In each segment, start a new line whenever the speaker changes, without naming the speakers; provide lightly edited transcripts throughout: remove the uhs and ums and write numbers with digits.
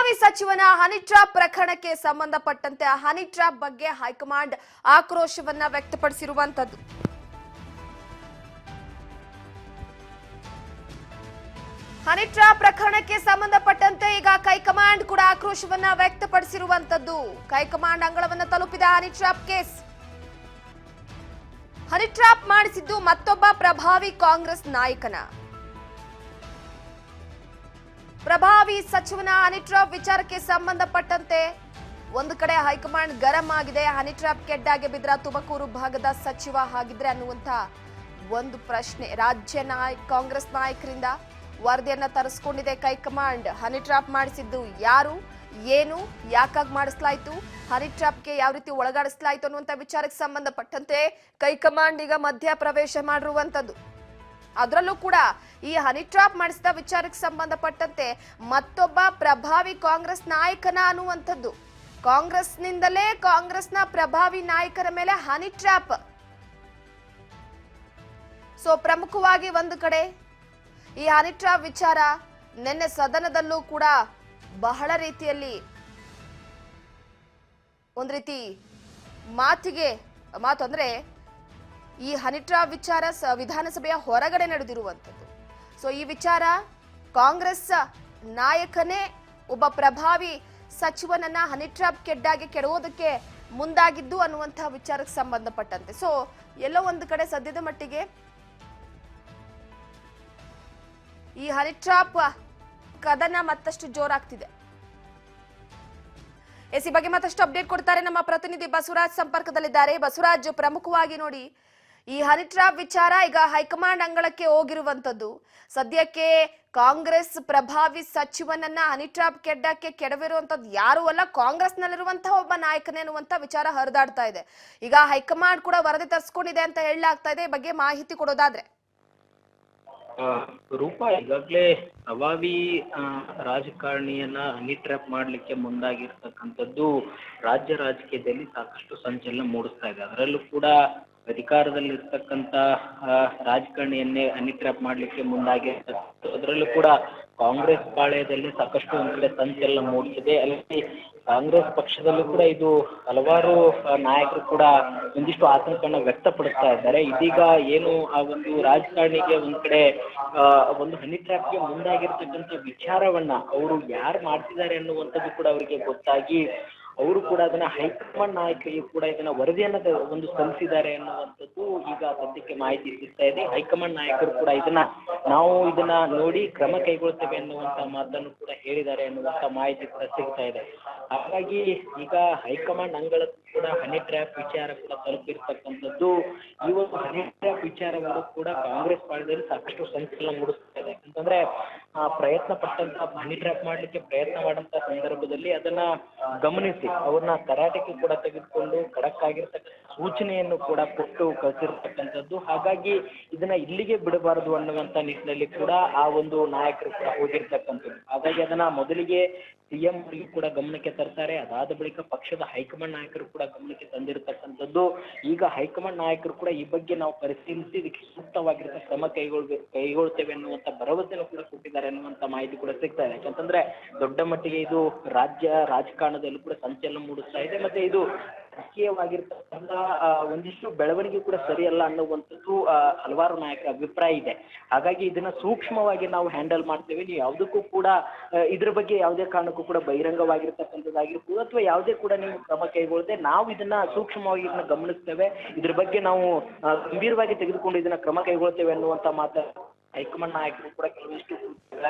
ಪ್ರಭಾವಿ ಸಚಿವನ honey trap ಪ್ರಕರಣಕ್ಕೆ ಸಂಬಂಧಪಟ್ಟಂತೆ ಹನಿ ಟ್ರ್ಯಾಪ್ ಬಗ್ಗೆ ಹೈಕಮಾಂಡ್ ಆಕ್ರೋಶವನ್ನ ವ್ಯಕ್ತಪಡಿಸಿರುವಂತದ್ದು. ಹನಿ ಟ್ರ್ಯಾಪ್ ಪ್ರಕರಣಕ್ಕೆ ಸಂಬಂಧಪಟ್ಟಂತೆ ಈಗ ಹೈಕಮಾಂಡ್ ಕೂಡ ಆಕ್ರೋಶವನ್ನ ವ್ಯಕ್ತಪಡಿಸಿರುವಂತದ್ದು. ಹೈಕಮಾಂಡ್ ಅಂಗಳವನ್ನ ತಲುಪಿದ honey trap case. Honey trap ಮಾಡಿಸಿದ್ದು ಮತ್ತೊಬ್ಬ ಪ್ರಭಾವಿ ಕಾಂಗ್ರೆಸ್ ನಾಯಕನ. ಪ್ರಭಾವಿ ಸಚಿವನ ಹನಿ ಟ್ರ್ಯಾಪ್ ವಿಚಾರಕ್ಕೆ ಸಂಬಂಧಪಟ್ಟಂತೆ ಒಂದು ಕಡೆ ಹೈಕಮಾಂಡ್ ಗರಂ ಆಗಿದೆ. ಹನಿ ಟ್ರ್ಯಾಪ್ ಕೆಡ್ಡಾಗೆ ಬಿದ್ರ ತುಮಕೂರು ಭಾಗದ ಸಚಿವ ಹಾಗಿದ್ರೆ ಅನ್ನುವಂತ ಒಂದು ಪ್ರಶ್ನೆ ರಾಜ್ಯ ಕಾಂಗ್ರೆಸ್ ನಾಯಕರಿಂದ ವರದಿಯನ್ನ ತರಿಸಿಕೊಂಡಿದೆ ಹೈಕಮಾಂಡ್. ಹನಿ ಟ್ರ್ಯಾಪ್ ಮಾಡಿಸಿದ್ದು ಯಾರು, ಏನು, ಯಾಕಾಗಿ ಮಾಡಿಸಲಾಯಿತು, ಹನಿ ಟ್ರ್ಯಾಪ್ಗೆ ಯಾವ ರೀತಿ ಒಳಗಾಡಿಸಲಾಯಿತು ಅನ್ನುವಂತ ವಿಚಾರಕ್ಕೆ ಸಂಬಂಧಪಟ್ಟಂತೆ ಹೈಕಮಾಂಡ್ ಈಗ ಮಧ್ಯ ಪ್ರವೇಶ ಮಾಡಿರುವಂತದ್ದು. ಅದರಲ್ಲೂ ಕೂಡ ಈ ಹನಿ ಟ್ರ್ಯಾಪ್ ಮಾಡಿಸಿದ ವಿಚಾರಕ್ಕೆ ಸಂಬಂಧಪಟ್ಟಂತೆ ಮತ್ತೊಬ್ಬ ಪ್ರಭಾವಿ ಕಾಂಗ್ರೆಸ್ ನಾಯಕನ ಅನ್ನುವಂಥದ್ದು. ಕಾಂಗ್ರೆಸ್ನಿಂದಲೇ ಕಾಂಗ್ರೆಸ್ನ ಪ್ರಭಾವಿ ನಾಯಕರ ಮೇಲೆ ಹನಿ ಟ್ರ್ಯಾಪ್. ಸೊ ಪ್ರಮುಖವಾಗಿ ಒಂದು ಕಡೆ ಈ ಹನಿ ಟ್ರ್ಯಾಪ್ ವಿಚಾರ ನಿನ್ನೆ ಸದನದಲ್ಲೂ ಕೂಡ ಬಹಳ ರೀತಿಯಲ್ಲಿ ಒಂದು ರೀತಿ ಮಾತು ಅಂದ್ರೆ ಈ ಹನಿ ಟ್ರ್ಯಾಪ್ ವಿಚಾರ ವಿಧಾನಸಭೆಯ ಹೊರಗಡೆ ನಡೆದಿರುವಂಥದ್ದು. ಸೊ ಈ ವಿಚಾರ ಕಾಂಗ್ರೆಸ್ ನಾಯಕನೇ ಒಬ್ಬ ಪ್ರಭಾವಿ ಸಚಿವನನ್ನ ಹನಿ ಟ್ರ್ಯಾಪ್ ಕೆಡ್ಡಾಗಿ ಕೆಡವೋದಕ್ಕೆ ಮುಂದಾಗಿದ್ದು ಅನ್ನುವಂತಹ ವಿಚಾರಕ್ಕೆ ಸಂಬಂಧಪಟ್ಟಂತೆ ಸೊ ಎಲ್ಲೋ ಒಂದು ಕಡೆ ಸದ್ಯದ ಮಟ್ಟಿಗೆ ಈ ಹನಿ ಟ್ರ್ಯಾಪ್ ಕದನ ಮತ್ತಷ್ಟು ಜೋರಾಗ್ತಿದೆ. ಈ ಬಗ್ಗೆ ಮತ್ತಷ್ಟು ಅಪ್ಡೇಟ್ ಕೊಡ್ತಾರೆ ನಮ್ಮ ಪ್ರತಿನಿಧಿ ಬಸವರಾಜ್ ಸಂಪರ್ಕದಲ್ಲಿದ್ದಾರೆ. ಬಸವರಾಜ್, ಪ್ರಮುಖವಾಗಿ ನೋಡಿ ಈ ಹನಿ ಟ್ರ್ಯಾಪ್ ವಿಚಾರ ಈಗ ಹೈಕಮಾಂಡ್ ಅಂಗಳಕ್ಕೆ ಹೋಗಿರುವಂತದ್ದು. ಸದ್ಯಕ್ಕೆ ಕಾಂಗ್ರೆಸ್ ಪ್ರಭಾವಿ ಸಚಿವನನ್ನ ಹನಿ ಟ್ರ್ಯಾಪ್ ಕೆಡ್ಡಕ್ಕೆ ಕೆಡವಿರುವಂತದ್ದು ಯಾರು ಅಲ್ಲ, ಕಾಂಗ್ರೆಸ್ ನಲ್ಲಿರುವಂತಹ ಒಬ್ಬ ನಾಯಕನೇ ಅನ್ನುವಂತ ವಿಚಾರ ಹರಿದಾಡ್ತಾ ಇದೆ. ಈಗ ಹೈಕಮಾಂಡ್ ಕೂಡ ವರದಿ ತರಿಸ್ಕೊಂಡಿದೆ ಅಂತ ಹೇಳಲಾಗ್ತಾ ಇದೆ. ಈ ಬಗ್ಗೆ ಮಾಹಿತಿ ಕೊಡೋದಾದ್ರೆ
ರೂಪಾ, ಈಗಾಗಲೇ ಪ್ರಭಾವಿ ರಾಜಕಾರಣಿಯನ್ನ ಹನಿ ಟ್ರ್ಯಾಪ್ ಮಾಡ್ಲಿಕ್ಕೆ ಮುಂದಾಗಿರ್ತಕ್ಕಂಥದ್ದು ರಾಜ್ಯ ರಾಜಕೀಯದಲ್ಲಿ ಸಾಕಷ್ಟು ಸಂಚಲನ ಮೂಡಿಸ್ತಾ ಇದೆ. ಅದರಲ್ಲೂ ಕೂಡ ಅಧಿಕಾರದಲ್ಲಿರ್ತಕ್ಕಂಥ ರಾಜಕಾರಣಿಯನ್ನೇ ಹನಿ ಟ್ರ್ಯಾಪ್ ಮಾಡ್ಲಿಕ್ಕೆ ಮುಂದಾಗಿರ್ತಕ್ಕಂಥ ಅದರಲ್ಲೂ ಕೂಡ ಕಾಂಗ್ರೆಸ್ ಪಾಳ್ಯದಲ್ಲಿ ಸಾಕಷ್ಟು ಒಂದು ಕಡೆ ಸಂಚಲನ ಮೂಡಿಸಿದೆ. ಅಲ್ಲಿ ಕಾಂಗ್ರೆಸ್ ಪಕ್ಷದಲ್ಲೂ ಕೂಡ ಇದು ಹಲವಾರು ನಾಯಕರು ಕೂಡ ಒಂದಿಷ್ಟು ಆತಂಕನ ವ್ಯಕ್ತಪಡಿಸ್ತಾ ಇದ್ದಾರೆ. ಇದೀಗ ಏನು ಆ ಒಂದು ರಾಜಕಾರಣಿಗೆ ಒಂದ್ ಕಡೆ ಒಂದು ಹನಿ ಟ್ರ್ಯಾಪ್ಗೆ ಮುಂದಾಗಿರ್ತಕ್ಕಂಥ ವಿಚಾರವನ್ನ ಅವರು ಯಾರು ಮಾಡ್ತಿದ್ದಾರೆ ಅನ್ನುವಂಥದ್ದು ಕೂಡ ಅವರಿಗೆ ಗೊತ್ತಾಗಿ ಅವರು ಕೂಡ ಅದನ್ನ ಹೈಕಮಾಂಡ್ ನಾಯಕರಿಗೆ ಕೂಡ ಇದನ್ನ ವರದಿಯನ್ನ ಒಂದು ಸಲ್ಲಿಸಿದ್ದಾರೆ ಅನ್ನುವಂಥದ್ದು ಈಗ ಸದ್ಯಕ್ಕೆ ಮಾಹಿತಿ ಸಿಗ್ತಾ ಇದೆ. ಹೈಕಮಾಂಡ್ ನಾಯಕರು ಕೂಡ ನಾವು ಇದನ್ನ ನೋಡಿ ಕ್ರಮ ಕೈಗೊಳ್ತೇವೆ ಅನ್ನುವಂತ ಮಾತನ್ನು ಕೂಡ ಹೇಳಿದ್ದಾರೆ ಅನ್ನುವಂತ ಮಾಹಿತಿ ಕೂಡ ಸಿಗ್ತಾ ಇದೆ. ಹಾಗಾಗಿ ಈಗ ಹೈಕಮಾಂಡ್ ಅಂಗಳ ಕೂಡ ಹನಿ ಟ್ರ್ಯಾಪ್ ವಿಚಾರ ಕೂಡ ತಲುಪಿರ್ತಕ್ಕಂಥದ್ದು. ಈ ಒಂದು ಹನಿ ಟ್ರ್ಯಾಪ್ ವಿಚಾರವನ್ನು ಕೂಡ ಕಾಂಗ್ರೆಸ್ ಪಾಳ್ಯದಲ್ಲಿ ಸಾಕಷ್ಟು ಸಂಚಲನ ಮೂಡಿಸ್ತಾ ಇದೆ. ಯಾಕಂತಂದ್ರೆ ಪ್ರಯತ್ನ ಪಟ್ಟಂತ ಹನಿ ಟ್ರ್ಯಾಪ್ ಮಾಡ್ಲಿಕ್ಕೆ ಪ್ರಯತ್ನ ಮಾಡಂತ ಸಂದರ್ಭದಲ್ಲಿ ಅದನ್ನ ಗಮನಿಸಿ ಅವ್ರನ್ನ ತರಾಟೆಗೆ ಕೂಡ ತೆಗೆದುಕೊಂಡು ಖಡಕ್ ಆಗಿರ್ತಕ್ಕಂಥ ಸೂಚನೆಯನ್ನು ಕೂಡ ಕೊಟ್ಟು ಕಳಿಸಿರ್ತಕ್ಕಂಥದ್ದು. ಹಾಗಾಗಿ ಇದನ್ನ ಇಲ್ಲಿಗೆ ಬಿಡಬಾರದು ಅನ್ನುವಂತ ನಿಟ್ಟಿನಲ್ಲಿ ಕೂಡ ಆ ಒಂದು ನಾಯಕರು ಕೂಡ ಹೋಗಿರ್ತಕ್ಕಂಥದ್ದು. ಹಾಗಾಗಿ ಅದನ್ನ ಮೊದಲಿಗೆ ಸಿಎಂ ಕೂಡ ಗಮನಕ್ಕೆ ತರ್ತಾರೆ. ಅದಾದ ಬಳಿಕ ಪಕ್ಷದ ಹೈಕಮಾಂಡ್ ನಾಯಕರು ಕೂಡ ಗಮನಕ್ಕೆ ತಂದಿರತಕ್ಕಂಥದ್ದು. ಈಗ ಹೈಕಮಾಂಡ್ ನಾಯಕರು ಕೂಡ ಈ ಬಗ್ಗೆ ನಾವು ಪರಿಶೀಲಿಸಿ ಇದಕ್ಕೆ ಸೂಕ್ತವಾಗಿರುವ ಕ್ರಮ ಕೈಗೊಳ್ತೇವೆ ಅನ್ನುವಂತ ಭರವಸೆಯನ್ನು ಕೂಡ ಕೊಟ್ಟಿದ್ದಾರೆ ಅನ್ನುವಂತ ಮಾಹಿತಿ ಕೂಡ ಸಿಗ್ತಾ ಇದೆ. ಯಾಕಂತಂದ್ರೆ ದೊಡ್ಡ ಮಟ್ಟಿಗೆ ಇದು ರಾಜ್ಯ ರಾಜಕಾರಣದಲ್ಲೂ ಕೂಡ ಸಂಚಲನ ಮೂಡಿಸ್ತಾ ಇದೆ. ಮತ್ತೆ ಇದು ರಾಜಕೀಯವಾಗಿರ್ತಕ್ಕಂಥ ಒಂದಿಷ್ಟು ಬೆಳವಣಿಗೆ ಕೂಡ ಸರಿಯಲ್ಲ ಅನ್ನುವಂಥದ್ದು ಹಲವಾರು ನಾಯಕರ ಅಭಿಪ್ರಾಯ ಇದೆ. ಹಾಗಾಗಿ ಇದನ್ನ ಸೂಕ್ಷ್ಮವಾಗಿ ನಾವು ಹ್ಯಾಂಡಲ್ ಮಾಡ್ತೇವೆ. ನೀವು ಯಾವುದಕ್ಕೂ ಕೂಡ ಇದ್ರ ಬಗ್ಗೆ ಯಾವುದೇ ಕಾರಣಕ್ಕೂ ಕೂಡ ಬಹಿರಂಗವಾಗಿರ್ತಕ್ಕಂಥದ್ದಾಗಿರ್ಬೋದು ಅಥವಾ ಯಾವುದೇ ಕೂಡ ನೀವು ಕ್ರಮ ಕೈಗೊಳ್ಳದೆ ನಾವು ಇದನ್ನ ಸೂಕ್ಷ್ಮವಾಗಿ ಇದನ್ನ ಗಮನಿಸ್ತೇವೆ, ಇದ್ರ ಬಗ್ಗೆ ನಾವು ಗಂಭೀರವಾಗಿ ತೆಗೆದುಕೊಂಡು ಇದನ್ನ ಕ್ರಮ ಕೈಗೊಳ್ತೇವೆ ಅನ್ನುವಂತ ಮಾತು ಹೈಕಮಾಂಡ್ ನಾಯಕರು ಕೂಡ ಕೆಲವಷ್ಟು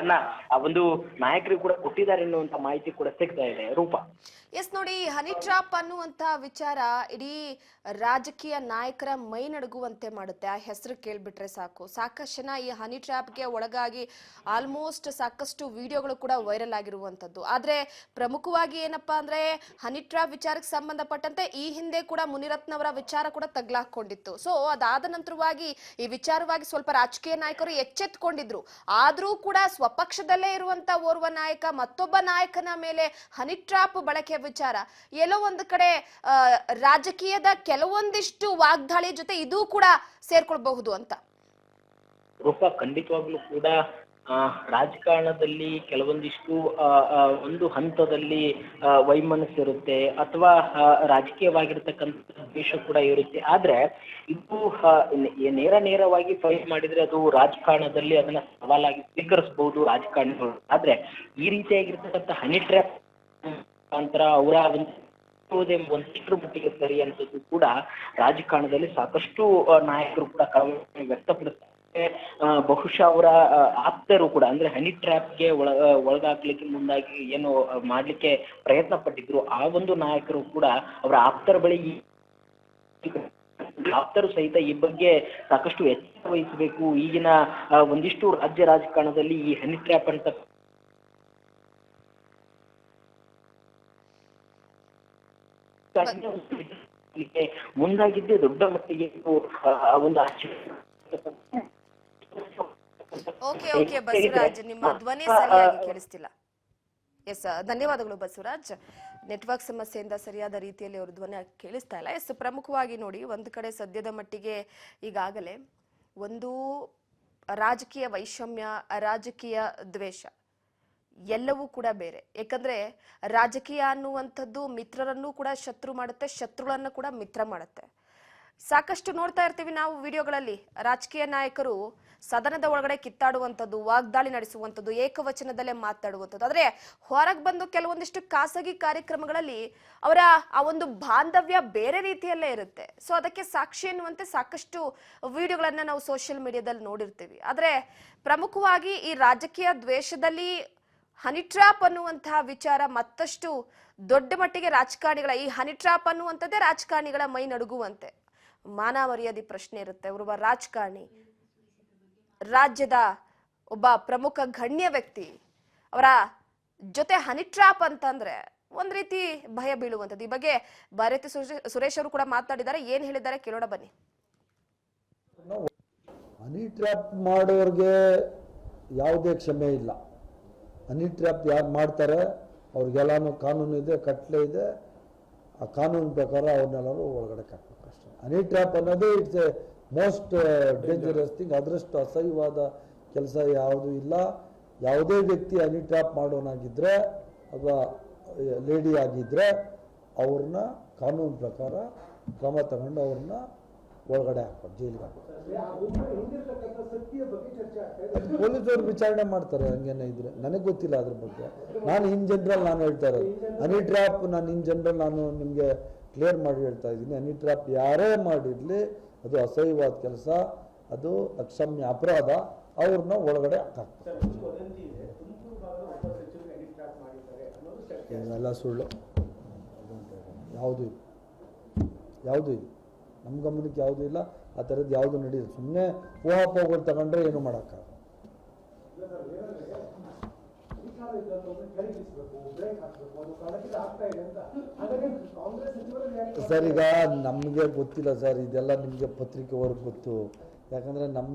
ಆ ಒಂದು ನಾಯಕರು ಕೂಡ ಕೊಟ್ಟಿದ್ದಾರೆ ಎನ್ನುವಂತ ಮಾಹಿತಿ ಕೂಡ ಸಿಗ್ತಾ ಇದೆ. ರೂಪಾ,
ಎಸ್ ನೋಡಿ, ಹನಿ ಟ್ರ್ಯಾಪ್ ಅನ್ನುವಂತ ವಿಚಾರ ಇಡೀ ರಾಜಕೀಯ ನಾಯಕರ ಮೈ ನಡುಗುವಂತೆ ಮಾಡುತ್ತೆ. ಆ ಹೆಸರು ಕೇಳ್ಬಿಟ್ರೆ ಸಾಕು. ಸಾಕಷ್ಟು ಜನ ಈ ಹನಿ ಟ್ರ್ಯಾಪ್ಗೆ ಒಳಗಾಗಿ ಆಲ್ಮೋಸ್ಟ್ ಸಾಕಷ್ಟು ವಿಡಿಯೋಗಳು ಕೂಡ ವೈರಲ್ ಆಗಿರುವಂತದ್ದು. ಆದ್ರೆ ಪ್ರಮುಖವಾಗಿ ಏನಪ್ಪಾ ಅಂದ್ರೆ ಹನಿ ಟ್ರ್ಯಾಪ್ ವಿಚಾರಕ್ಕೆ ಸಂಬಂಧಪಟ್ಟಂತೆ ಈ ಹಿಂದೆ ಕೂಡ ಮುನಿರತ್ನವರ ವಿಚಾರ ಕೂಡ ತಗ್ಲಾಕೊಂಡಿತ್ತು. ಸೊ ಅದಾದ ನಂತರವಾಗಿ ಈ ವಿಚಾರವಾಗಿ ಸ್ವಲ್ಪ ರಾಜಕೀಯ ನಾಯಕರು ಎಚ್ಚೆತ್ಕೊಂಡಿದ್ರು. ಆದ್ರೂ ಕೂಡ ಸ್ವಪಕ್ಷದಲ್ಲೇ ಇರುವಂತ ಓರ್ವ ನಾಯಕ ಮತ್ತೊಬ್ಬ ನಾಯಕನ ಮೇಲೆ ಹನಿ ಟ್ರ್ಯಾಪ್ ಬಳಕೆ ವಿಚಾರ ಎಲ್ಲೋ ಒಂದು ಕಡೆ ರಾಜಕೀಯದ ಕೆಲವೊಂದಿಷ್ಟು ವಾಗ್ದಾಳಿ ಜೊತೆ ಇದು ಕೂಡ ಸೇರ್ಕೊಳ್ಬಹುದು ಅಂತ.
ರೂಪಾ, ಖಂಡಿತವಾಗ್ಲೂ ಕೂಡ ರಾಜಕಾರಣದಲ್ಲಿ ಕೆಲವೊಂದಿಷ್ಟು ಒಂದು ಹಂತದಲ್ಲಿ ವೈಮನಸ್ಸಿರುತ್ತೆ ಅಥವಾ ರಾಜಕೀಯವಾಗಿರ್ತಕ್ಕಂಥ ದ್ವೇಷ ಕೂಡ ಇರುತ್ತೆ. ಆದ್ರೆ ಇದು ನೇರವಾಗಿ ಫೈಟ್ ಮಾಡಿದ್ರೆ ಅದು ರಾಜಕಾರಣದಲ್ಲಿ ಅದನ್ನ ಸವಾಲಾಗಿ ಸ್ವೀಕರಿಸಬಹುದು ರಾಜಕಾರಣಿಗಳು. ಆದ್ರೆ ಈ ರೀತಿಯಾಗಿರ್ತಕ್ಕಂಥ ಹನಿ ಟ್ರ್ಯಾಪ್ ಅಂತರ ಅವರ ಒಂದಿಷ್ಟರ ಮಟ್ಟಿಗೆ ಸರಿ ಅಂತದ್ದು ಕೂಡ ರಾಜಕಾರಣದಲ್ಲಿ ಸಾಕಷ್ಟು ನಾಯಕರು ಕೂಡ ಕಳವಳ ವ್ಯಕ್ತಪಡಿಸ್ತಾರೆ. ಬಹುಶಃ ಅವರ ಆಪ್ತರು ಕೂಡ ಅಂದ್ರೆ ಹನಿ ಟ್ರ್ಯಾಪ್ಗೆ ಒಳಗಾಗ್ಲಿಕ್ಕೆ ಮುಂದಾಗಿ ಏನು ಮಾಡ್ಲಿಕ್ಕೆ ಪ್ರಯತ್ನ ಪಟ್ಟಿದ್ರು ಆ ಒಂದು ನಾಯಕರು ಕೂಡ ಅವರ ಆಪ್ತರ ಬಳಿ ಆಪ್ತರು ಸಹಿತ ಈ ಬಗ್ಗೆ ಸಾಕಷ್ಟು ಎಚ್ಚರ ವಹಿಸಬೇಕು. ಈಗಿನ ಒಂದಿಷ್ಟು ರಾಜ್ಯ ರಾಜಕಾರಣದಲ್ಲಿ ಈ ಹನಿ ಟ್ರ್ಯಾಪ್ ಅಂತ ಮುಂದಾಗಿದ್ದೇ ದೊಡ್ಡ ಮಟ್ಟಿಗೆ ಒಂದು
ಓಕೆ ಬಸವರಾಜ್, ನಿಮ್ಮ ಧ್ವನಿ ಸರಿಯಾಗಿ ಕೇಳಿಸ್ತಿಲ್ಲ. ಎಸ್, ಧನ್ಯವಾದಗಳು ಬಸವರಾಜ್. ನೆಟ್ವರ್ಕ್ ಸಮಸ್ಯೆಯಿಂದ ಸರಿಯಾದ ರೀತಿಯಲ್ಲಿ ಅವ್ರ ಧ್ವನಿ ಕೇಳಿಸ್ತಾ ಇಲ್ಲ. ಎಸ್, ಪ್ರಮುಖವಾಗಿ ನೋಡಿ, ಒಂದು ಕಡೆ ಸದ್ಯದ ಮಟ್ಟಿಗೆ ಈಗಾಗಲೇ ಒಂದು ರಾಜಕೀಯ ವೈಷಮ್ಯ, ರಾಜಕೀಯ ದ್ವೇಷ ಎಲ್ಲವೂ ಕೂಡ ಬೇರೆ. ಯಾಕಂದ್ರೆ ರಾಜಕೀಯ ಅನ್ನುವಂಥದ್ದು ಮಿತ್ರರನ್ನು ಕೂಡ ಶತ್ರು ಮಾಡುತ್ತೆ, ಶತ್ರುಗಳನ್ನು ಕೂಡ ಮಿತ್ರ ಮಾಡುತ್ತೆ. ಸಾಕಷ್ಟು ನೋಡ್ತಾ ಇರ್ತೀವಿ ನಾವು ವಿಡಿಯೋಗಳಲ್ಲಿ, ರಾಜಕೀಯ ನಾಯಕರು ಸದನದ ಒಳಗಡೆ ಕಿತ್ತಾಡುವಂಥದ್ದು, ವಾಗ್ದಾಳಿ ನಡೆಸುವಂಥದ್ದು, ಏಕವಚನದಲ್ಲೇ ಮಾತಾಡುವಂಥದ್ದು. ಆದ್ರೆ ಹೊರಗೆ ಬಂದು ಕೆಲವೊಂದಿಷ್ಟು ಖಾಸಗಿ ಕಾರ್ಯಕ್ರಮಗಳಲ್ಲಿ ಅವರ ಆ ಒಂದು ಬಾಂಧವ್ಯ ಬೇರೆ ರೀತಿಯಲ್ಲೇ ಇರುತ್ತೆ. ಸೊ ಅದಕ್ಕೆ ಸಾಕ್ಷಿ ಎನ್ನುವಂತೆ ಸಾಕಷ್ಟು ವಿಡಿಯೋಗಳನ್ನ ನಾವು ಸೋಷಿಯಲ್ ಮೀಡಿಯಾದಲ್ಲಿ ನೋಡಿರ್ತೀವಿ. ಆದ್ರೆ ಪ್ರಮುಖವಾಗಿ ಈ ರಾಜಕೀಯ ದ್ವೇಷದಲ್ಲಿ ಹನಿ ಟ್ರ್ಯಾಪ್ ಅನ್ನುವಂತಹ ವಿಚಾರ ಮತ್ತಷ್ಟು ದೊಡ್ಡ ಮಟ್ಟಿಗೆ ರಾಜಕಾರಣಿಗಳ ಈ ಹನಿ ಟ್ರ್ಯಾಪ್ ಅನ್ನುವಂಥದ್ದೇ ರಾಜಕಾರಣಿಗಳ ಮೈ ನಡುಗುವಂತೆ ಮಾನ ಮರ್ಯಾದೆ ಪ್ರಶ್ನೆ ಇರುತ್ತೆ. ಅವರೊಬ್ಬ ರಾಜಕಾರಣಿ, ರಾಜ್ಯದ ಒಬ್ಬ ಪ್ರಮುಖ ಗಣ್ಯ ವ್ಯಕ್ತಿ, ಅವರ ಜೊತೆ ಹನಿ ಟ್ರ್ಯಾಪ್ ಅಂತಂದ್ರೆ ಒಂದ್ ರೀತಿ ಭಯ ಬೀಳುವಂಥದ್ದು. ಈ ಬಗ್ಗೆ ಭಾರತಿ ಸುರೇಶ್ ಅವರು ಕೂಡ ಮಾತಾಡಿದ್ದಾರೆ. ಏನ್ ಹೇಳಿದ್ದಾರೆ ಕೇಳೋಣ ಬನ್ನಿ.
ಹನಿ ಟ್ರ್ಯಾಪ್ ಮಾಡೋರಿಗೆ ಯಾವುದೇ ಕ್ಷಮೆ ಇಲ್ಲ. ಹನಿ ಟ್ರ್ಯಾಪ್ ಯಾರು ಮಾಡ್ತಾರೆ ಅವ್ರಿಗೆಲ್ಲಾನು ಕಾನೂನು ಇದೆ, ಕಟ್ಲೆ ಇದೆ. ಆ ಕಾನೂನು ಪ್ರಕಾರ ಅವ್ರನ್ನೆಲ್ಲರೂ ಒಳಗಡೆ ಕಟ್ಟಬೇಕು ಅಷ್ಟೇ. ಹನಿ ಟ್ರ್ಯಾಪ್ ಅನ್ನೋದು it's A most dangerous thing. ಅದರಷ್ಟು ಅಸಹ್ಯವಾದ ಕೆಲಸ ಯಾವುದೂ ಇಲ್ಲ. ಯಾವುದೇ ವ್ಯಕ್ತಿ ಹನಿ ಟ್ರ್ಯಾಪ್ ಮಾಡೋನಾಗಿದ್ದರೆ ಅಥವಾ ಲೇಡಿ ಆಗಿದ್ದರೆ ಅವ್ರನ್ನ ಕಾನೂನು ಪ್ರಕಾರ ಕ್ರಮ ತಗೊಂಡು ಅವ್ರನ್ನ ಒಳಗಡೆ ಹಾಕ್ಬೋದು, ಜೈಲಿಗೆ ಹಾಕ್ಬೋದು. ಪೊಲೀಸರು ವಿಚಾರಣೆ ಮಾಡ್ತಾರೆ. ಹಂಗೇನೆ ಇದ್ರೆ ನನಗೆ ಗೊತ್ತಿಲ್ಲ ಅದ್ರ ಬಗ್ಗೆ. ನಾನು ಇನ್ ಜನರಲ್ ನಾನು ಹೇಳ್ತಾ ಇರೋದು ಹನಿ ಟ್ರ್ಯಾಪ್, ನಾನು ಇನ್ ಜನರಲ್ ನಾನು ನಿಮಗೆ ಕ್ಲಿಯರ್ ಮಾಡಿ ಹೇಳ್ತಾ ಇದ್ದೀನಿ. ಹನಿ ಟ್ರ್ಯಾಪ್ ಯಾರೇ ಮಾಡಿರಲಿ ಅದು ಅಸಹ್ಯವಾದ ಕೆಲಸ, ಅದು ಅಕ್ಷಮ್ಯ ಅಪರಾಧ. ಅವ್ರನ್ನ ಒಳಗಡೆ ಹಾಕ್ತಾರೆ. ಇವೆಲ್ಲ ಸುಳ್ಳು, ಯಾವುದೂ ಇಲ್ಲ. ನಮ್ಮ ಗಮನಕ್ಕೆ ಯಾವುದೂ ಇಲ್ಲ. ಆ ಥರದ್ದು ಯಾವುದು ನಡೆಯುತ್ತೆ. ಸುಮ್ಮನೆ ಊಹಾಪೋಹಗಳು ತಗೊಂಡ್ರೆ ಏನು ಮಾಡೋಕ್ಕಾಗಲ್ಲ. ಸರ್, ಈಗ ನಮಗೆ ಗೊತ್ತಿಲ್ಲ ಸರ್, ಇದೆಲ್ಲ ನಿಮಗೆ ಪತ್ರಿಕೆ ಅವ್ರಿಗೆ ಗೊತ್ತು. ಯಾಕಂದರೆ ನಮ್ಮ